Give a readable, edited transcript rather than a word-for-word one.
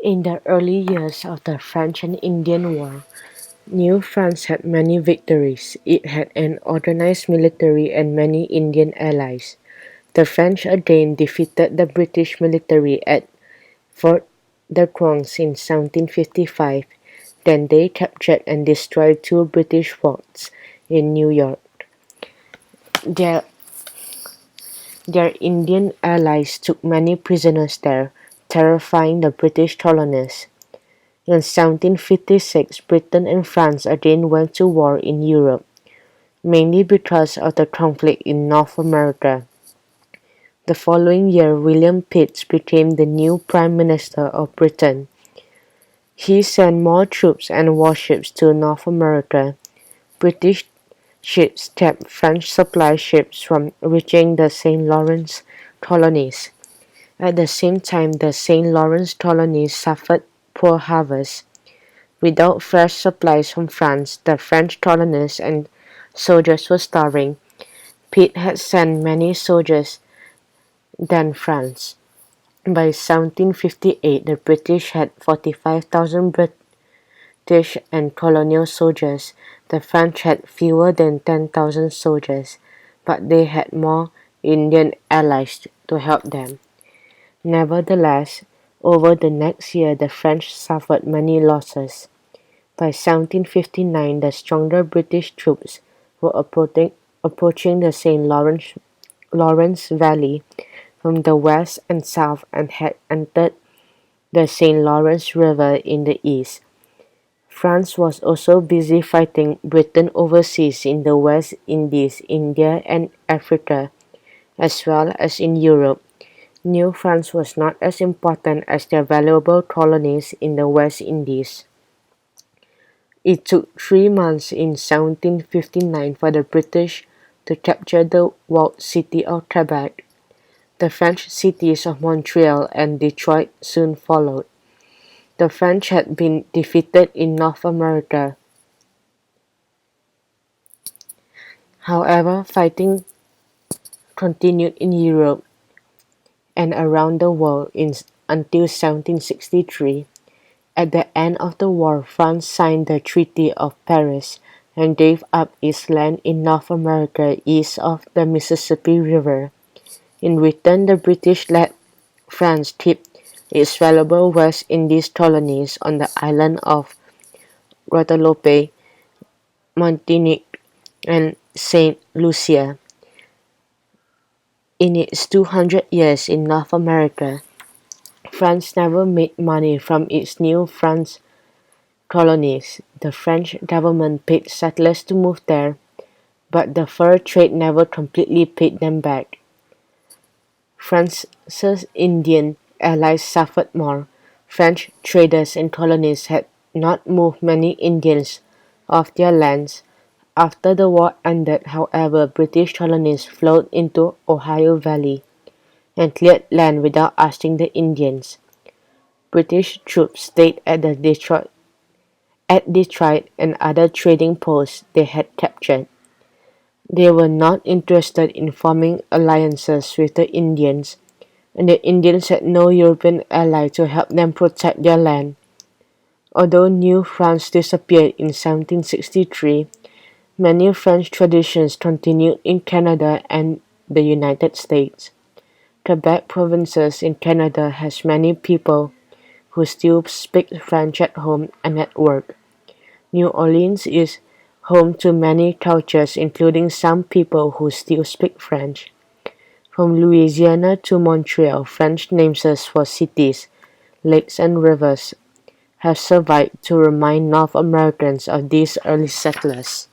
In the early years of the French and Indian War, New France had many victories. It had an organized military and many Indian allies. The French again defeated the British military at Fort de France in 1755. Then they captured and destroyed two British forts in New York. Their, their Indian allies took many prisoners there, terrifying the British colonists. In 1756, Britain and France again went to war in Europe, mainly because of the conflict in North America. The following year, William Pitt became the new Prime Minister of Britain. He sent more troops and warships to North America. British ships kept French supply ships from reaching the St. Lawrence colonies. At the same time, the St. Lawrence colonies suffered poor harvests. Without fresh supplies from France, the French colonists and soldiers were starving. Pitt had sent many soldiers than France. By 1758, the British had 45,000 British and colonial soldiers. The French had fewer than 10,000 soldiers, but they had more Indian allies to help them. Nevertheless, over the next year, the French suffered many losses. By 1759, the stronger British troops were approaching the St. Lawrence Valley from the west and south and had entered the St. Lawrence River in the east. France was also busy fighting Britain overseas in the West Indies, India, and Africa, as well as in Europe. New France was not as important as their valuable colonies in the West Indies. It took 3 months in 1759 for the British to capture the walled city of Quebec. The French cities of Montreal and Detroit soon followed. The French had been defeated in North America. However, fighting continued in Europe and around the world until 1763. At the end of the war, France signed the Treaty of Paris and gave up its land in North America east of the Mississippi River. In return, the British let France keep its valuable West Indies colonies on the island of Guadeloupe, Martinique, and Saint Lucia. In its 200 years in North America, France never made money from its New France colonies. The French government paid settlers to move there, but the fur trade never completely paid them back. France's Indian allies suffered more. French traders and colonists had not moved many Indians off their lands. After the war ended, however, British colonists flowed into Ohio Valley and cleared land without asking the Indians. British troops stayed at Detroit and other trading posts they had captured. They were not interested in forming alliances with the Indians, and the Indians had no European ally to help them protect their land. Although New France disappeared in 1763, many French traditions continued in Canada and the United States. Quebec provinces in Canada has many people who still speak French at home and at work. New Orleans is home to many cultures, including some people who still speak French. From Louisiana to Montreal, French names for cities, lakes, and rivers have survived to remind North Americans of these early settlers.